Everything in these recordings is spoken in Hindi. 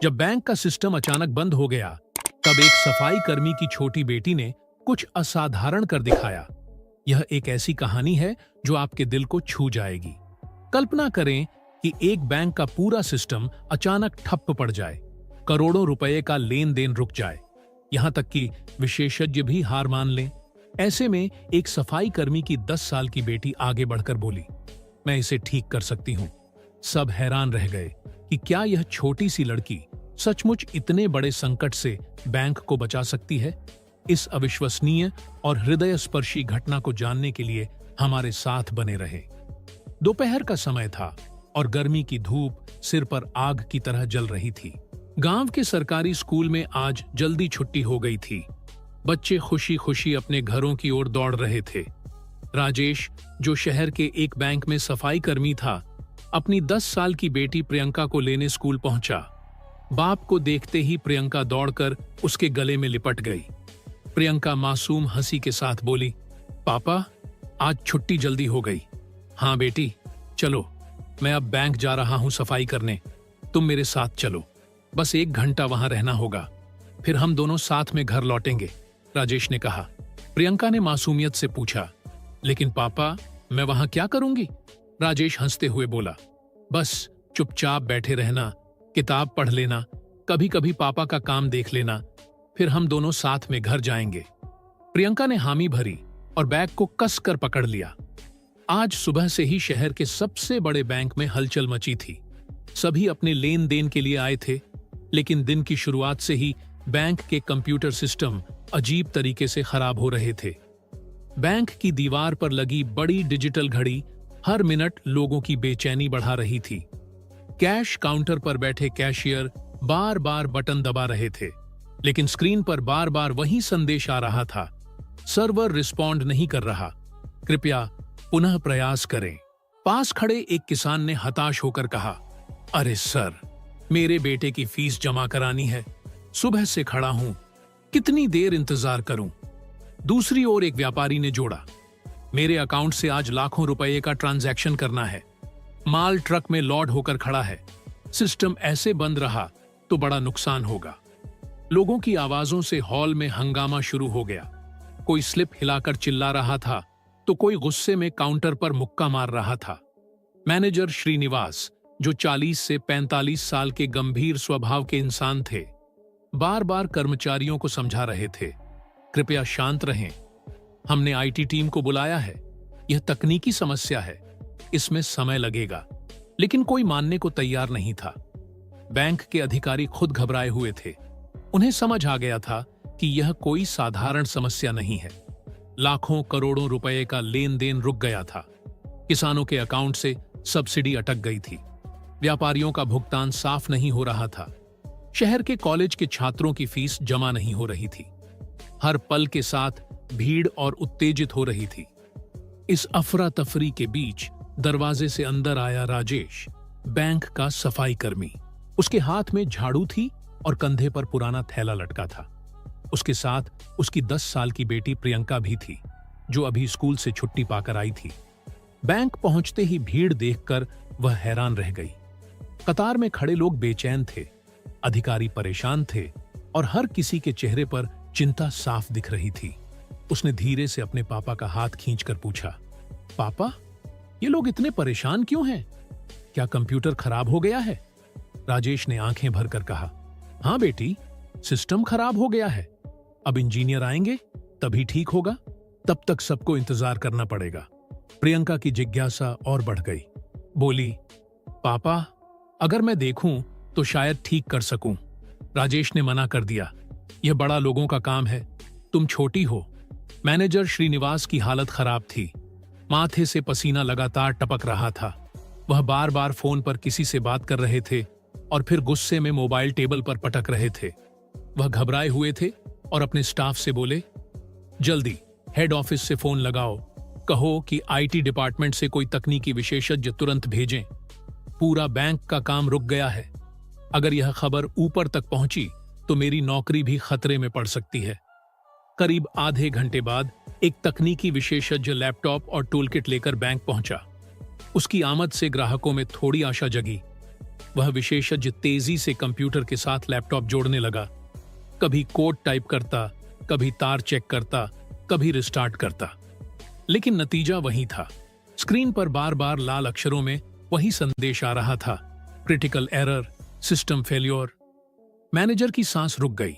जब बैंक का सिस्टम अचानक बंद हो गया, तब एक सफाई कर्मी की छोटी बेटी ने कुछ असाधारण कर दिखाया। यह एक ऐसी कहानी है जो आपके दिल को छू जाएगी। कल्पना करें कि एक बैंक का पूरा सिस्टम अचानक ठप्प पड़ जाए, करोड़ों रुपए का लेन देन रुक जाए, यहां तक कि विशेषज्ञ भी हार मान लें। ऐसे में एक सफाई कर्मी की 10 साल की बेटी आगे बढ़कर बोली, मैं इसे ठीक कर सकती हूं। सब हैरान रह गए कि क्या यह छोटी सी लड़की सचमुच इतने बड़े संकट से बैंक को बचा सकती है। इस अविश्वसनीय और हृदयस्पर्शी घटना को जानने के लिए हमारे साथ बने रहे। दोपहर का समय था और गर्मी की धूप सिर पर आग की तरह जल रही थी। गांव के सरकारी स्कूल में आज जल्दी छुट्टी हो गई थी। बच्चे खुशी खुशी अपने घरों की ओर दौड़ रहे थे। राजेश, जो शहर के एक बैंक में सफाई कर्मी था, अपनी 10 साल की बेटी प्रियंका को लेने स्कूल पहुंचा। बाप को देखते ही प्रियंका दौड़कर उसके गले में लिपट गई। प्रियंका मासूम हंसी के साथ बोली, पापा, आज छुट्टी जल्दी हो गई। हाँ बेटी, चलो, मैं अब बैंक जा रहा हूं सफाई करने, तुम मेरे साथ चलो। बस 1 घंटा वहां रहना होगा, फिर हम दोनों साथ में घर लौटेंगे, राजेश ने कहा। प्रियंका ने मासूमियत से पूछा, लेकिन पापा, मैं वहां क्या करूंगी? राजेश हंसते हुए बोला, बस चुपचाप बैठे रहना, किताब पढ़ लेना, कभी कभी पापा का काम देख लेना, फिर हम दोनों साथ में घर जाएंगे। प्रियंका ने हामी भरी और बैग को कसकर पकड़ लिया। आज सुबह से ही शहर के सबसे बड़े बैंक में हलचल मची थी। सभी अपने लेन देन के लिए आए थे, लेकिन दिन की शुरुआत से ही बैंक के कंप्यूटर सिस्टम अजीब तरीके से खराब हो रहे थे। बैंक की दीवार पर लगी बड़ी डिजिटल घड़ी हर मिनट लोगों की बेचैनी बढ़ा रही थी। कैश काउंटर पर बैठे कैशियर बार बार बटन दबा रहे थे, लेकिन स्क्रीन पर बार बार वही संदेश आ रहा था, सर्वर रिस्पॉन्ड नहीं कर रहा, कृपया पुनः प्रयास करें। पास खड़े एक किसान ने हताश होकर कहा, अरे सर, मेरे बेटे की फीस जमा करानी है, सुबह से खड़ा हूं, कितनी देर इंतजार करूं? दूसरी ओर एक व्यापारी ने जोड़ा, मेरे अकाउंट से आज लाखों रुपए का ट्रांजैक्शन करना है, माल ट्रक में लोड होकर खड़ा है, सिस्टम ऐसे बंद रहा तो बड़ा नुकसान होगा। लोगों की आवाजों से हॉल में हंगामा शुरू हो गया। कोई स्लिप हिलाकर चिल्ला रहा था तो कोई गुस्से में काउंटर पर मुक्का मार रहा था। मैनेजर श्रीनिवास, जो 40 से 45 साल के गंभीर स्वभाव के इंसान थे, बार बार कर्मचारियों को समझा रहे थे, कृपया शांत रहें, हमने आईटी टीम को बुलाया है, यह तकनीकी समस्या है, इसमें समय लगेगा। लेकिन कोई मानने को तैयार नहीं था। बैंक के अधिकारी खुद घबराए हुए थे। उन्हें समझ आ गया था कि यह कोई साधारण समस्या नहीं है। लाखों करोड़ों रुपए का लेन देन रुक गया था। किसानों के अकाउंट से सब्सिडी अटक गई थी। व्यापारियों का भुगतान साफ नहीं हो रहा था। शहर के कॉलेज के छात्रों की फीस जमा नहीं हो रही थी। हर पल के साथ भीड़ और उत्तेजित हो रही थी। इस अफरा तफरी के बीच दरवाजे से अंदर आया राजेश, बैंक का सफाई कर्मी। उसके हाथ में झाड़ू थी और कंधे पर पुराना थैला लटका था। उसके साथ उसकी 10 साल की बेटी प्रियंका भी थी, जो अभी स्कूल से छुट्टी पाकर आई थी। बैंक पहुंचते ही भीड़ देखकर वह हैरान रह गई। कतार में खड़े लोग बेचैन थे, अधिकारी परेशान थे और हर किसी के चेहरे पर चिंता साफ दिख रही थी। उसने धीरे से अपने पापा का हाथ खींचकर पूछा, पापा, ये लोग इतने परेशान क्यों हैं? क्या कंप्यूटर खराब हो गया है? राजेश ने आंखें भरकर कहा, हाँ बेटी, सिस्टम खराब हो गया है। अब इंजीनियर आएंगे तभी ठीक होगा, तब तक सबको इंतजार करना पड़ेगा। प्रियंका की जिज्ञासा और बढ़ गई। बोली, पापा, अगर मैं देखूं तो शायद ठीक कर सकूं। राजेश ने मना कर दिया, यह बड़ा लोगों का काम है, तुम छोटी हो। मैनेजर श्रीनिवास की हालत खराब थी। माथे से पसीना लगातार टपक रहा था। वह बार बार फोन पर किसी से बात कर रहे थे और फिर गुस्से में मोबाइल टेबल पर पटक रहे थे। वह घबराए हुए थे और अपने स्टाफ से बोले, जल्दी हेड ऑफिस से फोन लगाओ, कहो कि आईटी डिपार्टमेंट से कोई तकनीकी विशेषज्ञ तुरंत भेजें। पूरा बैंक का काम रुक गया है। अगर यह खबर ऊपर तक पहुंची तो मेरी नौकरी भी खतरे में पड़ सकती है। करीब आधे घंटे बाद एक तकनीकी विशेषज्ञ लैपटॉप और टूलकिट लेकर बैंक पहुंचा। उसकी आमद से ग्राहकों में थोड़ी आशा जगी। वह विशेषज्ञ तेजी से कंप्यूटर के साथ लैपटॉप जोड़ने लगा। कभी कोड टाइप करता, कभी तार चेक करता, कभी रिस्टार्ट करता, लेकिन नतीजा वही था। स्क्रीन पर बार बार लाल अक्षरों में वही संदेश आ रहा था, critical error, system failure. Manager की सांस रुक गई।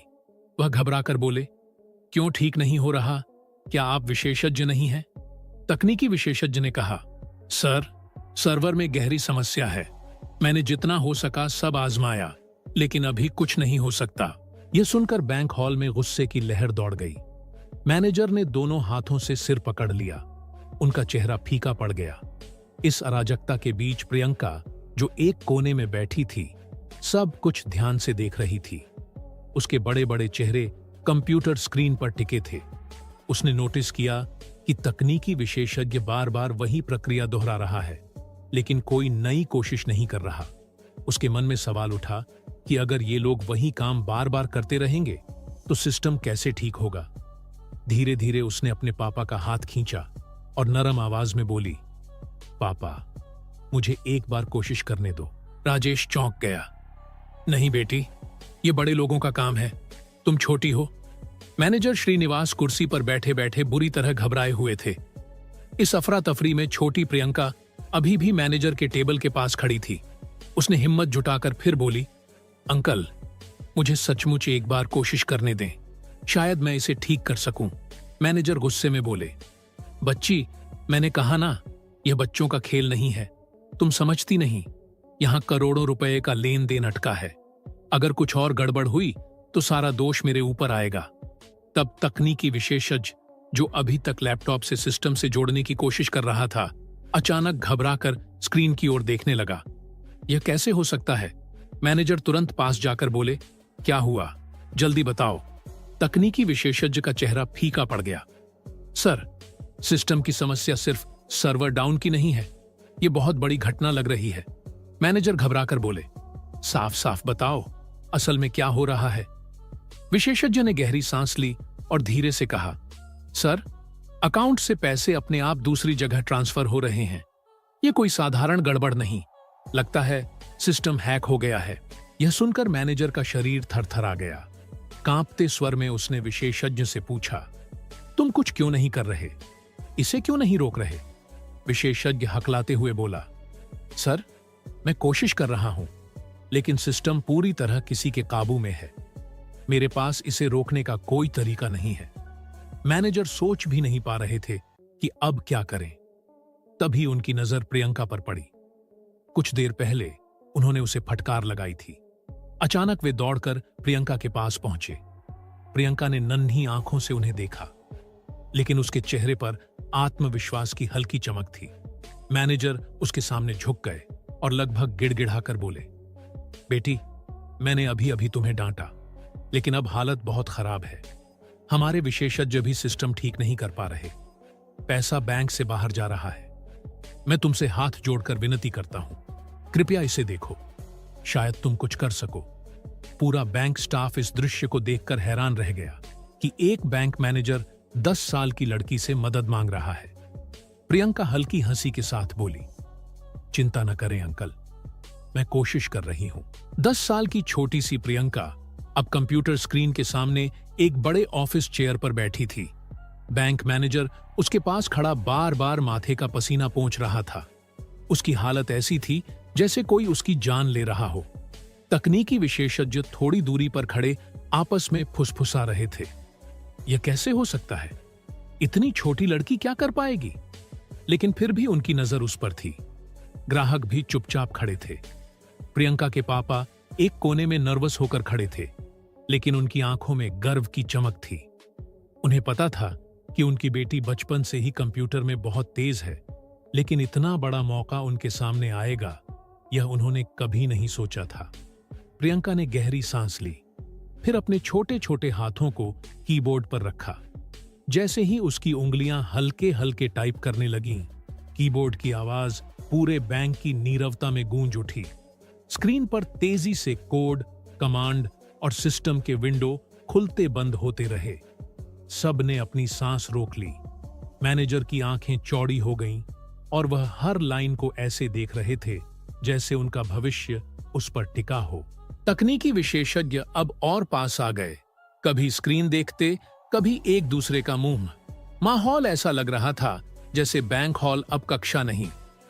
वह घबराकर बोले, क्यों ठीक नहीं हो रहा? क्या आप विशेषज्ञ नहीं हैं? तकनीकी विशेषज्ञ ने कहा, सर, सर्वर में गहरी समस्या है। मैंने जितना हो सका सब आजमाया, लेकिन अभी कुछ नहीं हो सकता। यह सुनकर बैंक हॉल में गुस्से की लहर दौड़ गई। मैनेजर ने दोनों हाथों से सिर पकड़ लिया। उनका चेहरा फीका पड़ गया। इस अराजकता के बीच प्रियंका, जो एक कोने में बैठी थी, सब कुछ ध्यान से देख रही थी। उसके बड़े बड़े चेहरे कंप्यूटर स्क्रीन पर टिके थे। उसने नोटिस किया कि तकनीकी विशेषज्ञ बार बार वही प्रक्रिया दोहरा रहा है, लेकिन कोई नई कोशिश नहीं कर रहा। उसके मन में सवाल उठा कि अगर ये लोग वही काम बार बार करते रहेंगे तो सिस्टम कैसे ठीक होगा। धीरे धीरे उसने अपने पापा का हाथ खींचा और नरम आवाज में बोली, पापा, मुझे एक बार कोशिश करने दो। राजेश चौंक गया। नहीं बेटी, ये बड़े लोगों का काम है, तुम छोटी हो। मैनेजर श्रीनिवास कुर्सी पर बैठे बैठे बुरी तरह घबराए हुए थे। इस अफरा तफरी में छोटी प्रियंका अभी भी मैनेजर के टेबल के पास खड़ी थी। उसने हिम्मत जुटाकर फिर बोली, अंकल, मुझे सचमुच एक बार कोशिश करने दें, शायद मैं इसे ठीक कर सकूं। मैनेजर गुस्से में बोले, बच्ची, मैंने कहा ना, यह बच्चों का खेल नहीं है, तुम समझती नहीं। यहां करोड़ों रुपए का लेन देन अटका है। अगर कुछ और गड़बड़ हुई तो सारा दोष मेरे ऊपर आएगा। तब तकनीकी विशेषज्ञ, जो अभी तक लैपटॉप से सिस्टम से जोड़ने की कोशिश कर रहा था, अचानक घबराकर स्क्रीन की ओर देखने लगा। यह कैसे हो सकता है? मैनेजर तुरंत पास जाकर बोले, क्या हुआ, जल्दी बताओ। तकनीकी विशेषज्ञ का चेहरा फीका पड़ गया। सर, सिस्टम की समस्या सिर्फ सर्वर डाउन की नहीं है, यह बहुत बड़ी घटना लग रही है। मैनेजर घबराकर बोले, साफ साफ बताओ, असल में क्या हो रहा है? विशेषज्ञ ने गहरी सांस ली और धीरे से कहा, सर, अकाउंट से पैसे अपने आप दूसरी जगह ट्रांसफर हो रहे हैं। यह कोई साधारण गड़बड़ नहीं, लगता है सिस्टम हैक हो गया है। यह सुनकर मैनेजर का शरीर थरथरा गया। कांपते स्वर में उसने विशेषज्ञ से पूछा, तुम कुछ क्यों नहीं कर रहे? इसे क्यों नहीं रोक रहे? विशेषज्ञ हकलाते हुए बोला, सर, मैं कोशिश कर रहा हूं, लेकिन सिस्टम पूरी तरह किसी के काबू में है। मेरे पास इसे रोकने का कोई तरीका नहीं है। मैनेजर सोच भी नहीं पा रहे थे कि अब क्या करें। तभी उनकी नजर प्रियंका पर पड़ी। कुछ देर पहले उन्होंने उसे फटकार लगाई थी। अचानक वे दौड़कर प्रियंका के पास पहुंचे। प्रियंका ने नन्ही आंखों से उन्हें देखा, लेकिन उसके चेहरे पर आत्मविश्वास की हल्की चमक थी। मैनेजर उसके सामने झुक गए और लगभग गिड़गिड़ाकर बोले, बेटी, मैंने अभी अभी तुम्हें डांटा, लेकिन अब हालत बहुत खराब है। हमारे विशेषज्ञ भी सिस्टम ठीक नहीं कर पा रहे। पैसा बैंक से बाहर जा रहा है। मैं तुमसे हाथ जोड़कर विनती करता हूं, कृपया इसे देखो, शायद तुम कुछ कर सको। पूरा बैंक स्टाफ इस दृश्य को देखकर हैरान रह गया कि एक बैंक मैनेजर 10 साल की लड़की से मदद मांग रहा है। प्रियंका हल्की हंसी के साथ बोली, चिंता न करें अंकल, मैं कोशिश कर रही हूं। 10 साल की छोटी सी प्रियंका अब कंप्यूटर स्क्रीन के सामने एक बड़े ऑफिस चेयर पर बैठी थी। बैंक मैनेजर उसके पास खड़ा बार बार माथे का पसीना पोंछ रहा था। उसकी हालत ऐसी थी जैसे कोई उसकी जान ले रहा हो। तकनीकी विशेषज्ञ थोड़ी दूरी पर खड़े आपस में फुसफुसा रहे थे। यह कैसे हो सकता है? इतनी छोटी लड़की क्या कर पाएगी? लेकिन फिर भी उनकी नजर उस पर थी। ग्राहक भी चुपचाप खड़े थे। प्रियंका के पापा एक कोने में नर्वस होकर खड़े थे, लेकिन उनकी आंखों में गर्व की चमक थी। उन्हें पता था कि उनकी बेटी बचपन से ही कंप्यूटर में बहुत तेज है, लेकिन इतना बड़ा मौका उनके सामने आएगा, यह उन्होंने कभी नहीं सोचा था। प्रियंका ने गहरी सांस ली, फिर अपने छोटे छोटे हाथों को कीबोर्ड पर रखा। जैसे ही उसकी उंगलियां हल्के हल्के टाइप करने लगीं, कीबोर्ड की आवाज पूरे बैंक की नीरवता में गूंज उठी। स्क्रीन पर तेजी से कोड, कमांड और सिस्टम के विंडो खुलते बंद होते रहे। सब ने अपनी सांस रोक ली। मैनेजर की आंखें चौड़ी हो गईं और वह हर लाइन को ऐसे देख रहे थे जैसे उनका भविष्य उस पर टिका हो। तकनीकी विशेषज्ञ अब और पास आ गए, कभी स्क्रीन देखते, कभी एक दूसरे का मुंह। माहौल ऐसा लग रहा था जैसे बैंक हॉल अब कक्षा नहीं,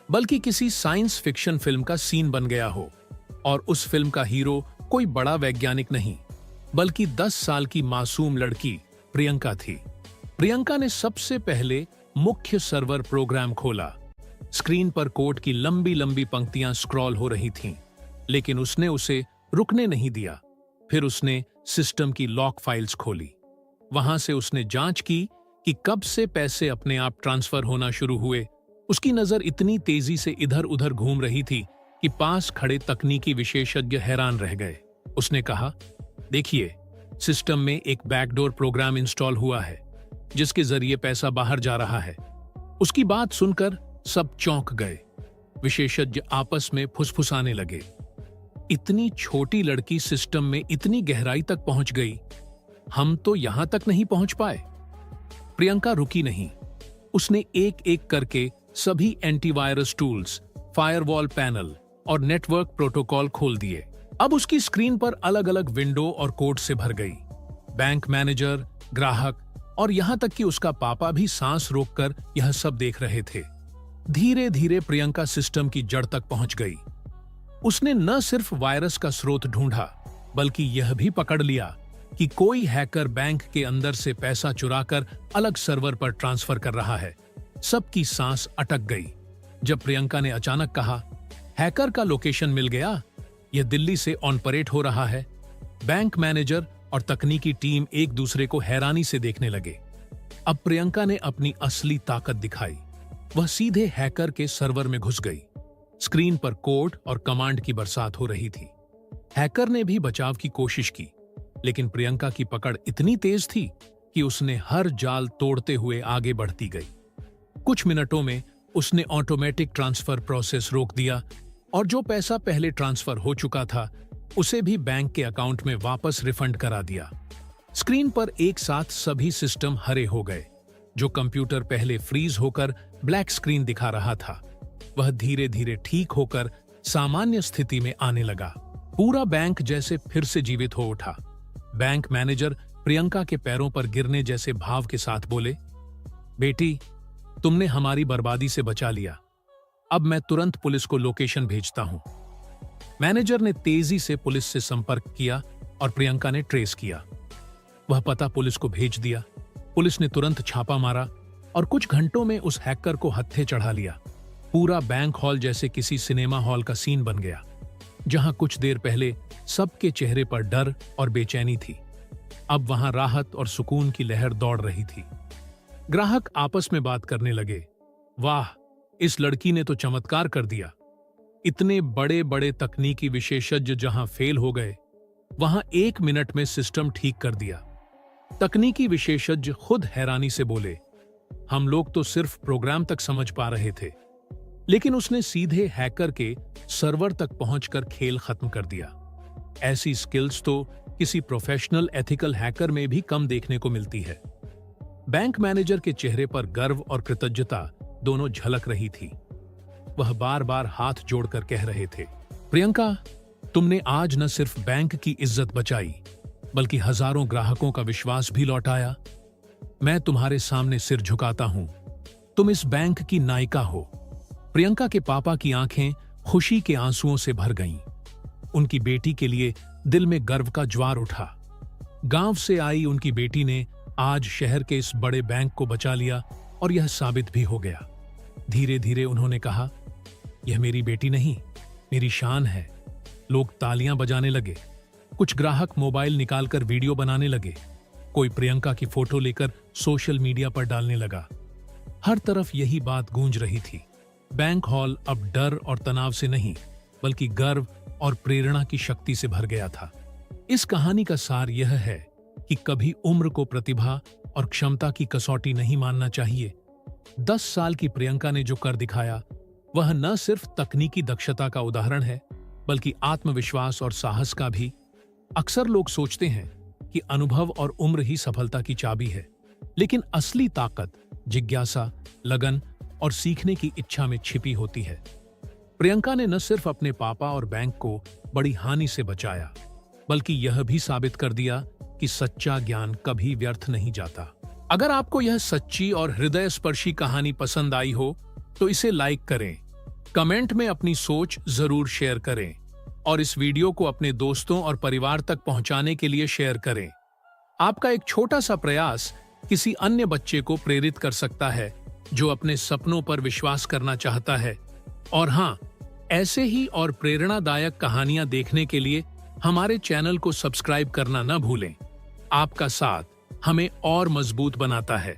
बल्कि किसी साइंस फिक्शन फिल्म का सीन बन गया हो। और उस फिल्म का हीरो कोई बड़ा वैज्ञानिक नहीं, बल्कि 10 साल की मासूम लड़की प्रियंका थी। प्रियंका ने सबसे पहले मुख्य सर्वर प्रोग्राम खोला। स्क्रीन पर कोड की लंबी लंबी पंक्तियां स्क्रॉल हो रही थीं, लेकिन उसने उसे रुकने नहीं दिया। फिर उसने सिस्टम की लॉक फाइल्स खोली। वहां से उसने जांच की कि कब से पैसे अपने आप ट्रांसफर होना शुरू हुए। उसकी नजर इतनी तेजी से इधर उधर घूम रही थी कि पास खड़े तकनीकी विशेषज्ञ हैरान रह गए। उसने कहा, देखिए, सिस्टम में एक बैकडोर प्रोग्राम इंस्टॉल हुआ है जिसके जरिए पैसा बाहर जा रहा है। उसकी बात सुनकर सब चौंक गए। विशेषज्ञ आपस में फुसफुसाने लगे। इतनी छोटी लड़की सिस्टम में इतनी गहराई तक पहुंच गई, हम तो यहां तक नहीं पहुंच पाए। प्रियंका रुकी नहीं। उसने एक एक करके सभी एंटीवायरस टूल्स, फायरवॉल पैनल और नेटवर्क प्रोटोकॉल खोल दिए। अब उसकी स्क्रीन पर अलग अलग विंडो और कोड से भर गई। बैंक मैनेजर, ग्राहक और यहां तक कि उसका पापा भी सांस रोककर यह सब देख रहे थे। धीरे धीरे प्रियंका सिस्टम की जड़ तक पहुंच गई। उसने न सिर्फ वायरस का स्रोत ढूंढा, बल्कि यह भी पकड़ लिया कि कोई हैकर बैंक के अंदर से पैसा चुराकर अलग सर्वर पर ट्रांसफर कर रहा है। सबकी सांस अटक गई जब प्रियंका ने अचानक कहा, हैकर का लोकेशन मिल गया, यह दिल्ली से ऑन परेड हो रहा है। बैंक मैनेजर और तकनीकी टीम एक दूसरे को हैरानी से देखने लगे। अब प्रियंका ने अपनी असली ताकत दिखाई। वह सीधे हैकर के सर्वर में घुस गई। स्क्रीन पर कोड और कमांड की बरसात हो रही थी। हैकर ने भी बचाव की कोशिश की, लेकिन प्रियंका की पकड़ इतनी तेज थी कि उसने हर जाल तोड़ते हुए आगे बढ़ती गई। कुछ मिनटों में उसने ऑटोमेटिक ट्रांसफर प्रोसेस रोक दिया और जो पैसा पहले ट्रांसफर हो चुका था उसे भी बैंक के अकाउंट में वापस रिफंड करा दिया। स्क्रीन पर एक साथ सभी सिस्टम हरे हो गए। जो कंप्यूटर पहले फ्रीज होकर ब्लैक स्क्रीन दिखा रहा था, वह धीरे धीरे ठीक होकर सामान्य स्थिति में आने लगा। पूरा बैंक जैसे फिर से जीवित हो उठा। बैंक मैनेजर प्रियंका के पैरों पर गिरने जैसे भाव के साथ बोले, बेटी, तुमने हमारी बर्बादी से बचा लिया। अब मैं तुरंत पुलिस को लोकेशन भेजता हूं। मैनेजर ने तेजी से पुलिस से संपर्क किया और प्रियंका ने ट्रेस किया। वह पता पुलिस को भेज दिया। पुलिस ने तुरंत छापा मारा और कुछ घंटों में उस हैकर को हत्थे चढ़ा लिया। पूरा बैंक हॉल जैसे किसी सिनेमा हॉल का सीन बन गया, जहां कुछ देर पहले सबके चेहरे पर डर और बेचैनी थी, अब वहां राहत और सुकून की लहर दौड़ रही थी। ग्राहक आपस में बात करने लगे, वाह, इस लड़की ने तो चमत्कार कर दिया। इतने बड़े बड़े तकनीकी विशेषज्ञ जहां फेल हो गए, वहां 1 मिनट में सिस्टम ठीक कर दिया। तकनीकी विशेषज्ञ खुद हैरानी से बोले, हम लोग तो सिर्फ प्रोग्राम तक समझ पा रहे थे, लेकिन उसने सीधे हैकर के सर्वर तक पहुंचकर खेल खत्म कर दिया। ऐसी स्किल्स तो किसी प्रोफेशनल एथिकल हैकर में भी कम देखने को मिलती है। बैंक मैनेजर के चेहरे पर गर्व और कृतज्ञता दोनों झलक रही थी। वह बार बार हाथ जोड़कर कह रहे थे, प्रियंका, तुमने आज न सिर्फ बैंक की इज्जत बचाई, बल्कि हजारों ग्राहकों का विश्वास भी लौटाया। मैं तुम्हारे सामने सिर झुकाता हूं। तुम इस बैंक की नायिका हो। प्रियंका के पापा की आंखें खुशी के आंसुओं से भर गईं। उनकी बेटी के लिए दिल में गर्व का ज्वार उठा। गांव से आई उनकी बेटी ने आज शहर के इस बड़े बैंक को बचा लिया और यह साबित भी हो गया। धीरे धीरे उन्होंने कहा, यह मेरी बेटी नहीं, मेरी शान है। लोग तालियां बजाने लगे। कुछ ग्राहक मोबाइल निकालकर वीडियो बनाने लगे। कोई प्रियंका की फोटो लेकर सोशल मीडिया पर डालने लगा। हर तरफ यही बात गूंज रही थी, बैंक हॉल अब डर और तनाव से नहीं, बल्कि गर्व और प्रेरणा की शक्ति से भर गया था। इस कहानी का सार यह है कि कभी उम्र को प्रतिभा और क्षमता की कसौटी नहीं मानना चाहिए। 10 साल की प्रियंका ने जो कर दिखाया, वह न सिर्फ तकनीकी दक्षता का उदाहरण है, बल्कि आत्मविश्वास और साहस का भी। अक्सर लोग सोचते हैं कि अनुभव और उम्र ही सफलता की चाबी है, लेकिन असली ताकत जिज्ञासा, लगन और सीखने की इच्छा में छिपी होती है। प्रियंका ने न सिर्फ अपने पापा और बैंक को बड़ी हानि से बचाया, बल्कि यह भी साबित कर दिया कि सच्चा ज्ञान कभी व्यर्थ नहीं जाता। अगर आपको यह सच्ची और हृदय स्पर्शी कहानी पसंद आई हो तो इसे लाइक करें, कमेंट में अपनी सोच जरूर शेयर करें और इस वीडियो को अपने दोस्तों और परिवार तक पहुंचाने के लिए शेयर करें। आपका एक छोटा सा प्रयास किसी अन्य बच्चे को प्रेरित कर सकता है जो अपने सपनों पर विश्वास करना चाहता है। और हाँ, ऐसे ही और प्रेरणादायक कहानियां देखने के लिए हमारे चैनल को सब्सक्राइब करना न भूलें। आपका साथ हमें और मजबूत बनाता है।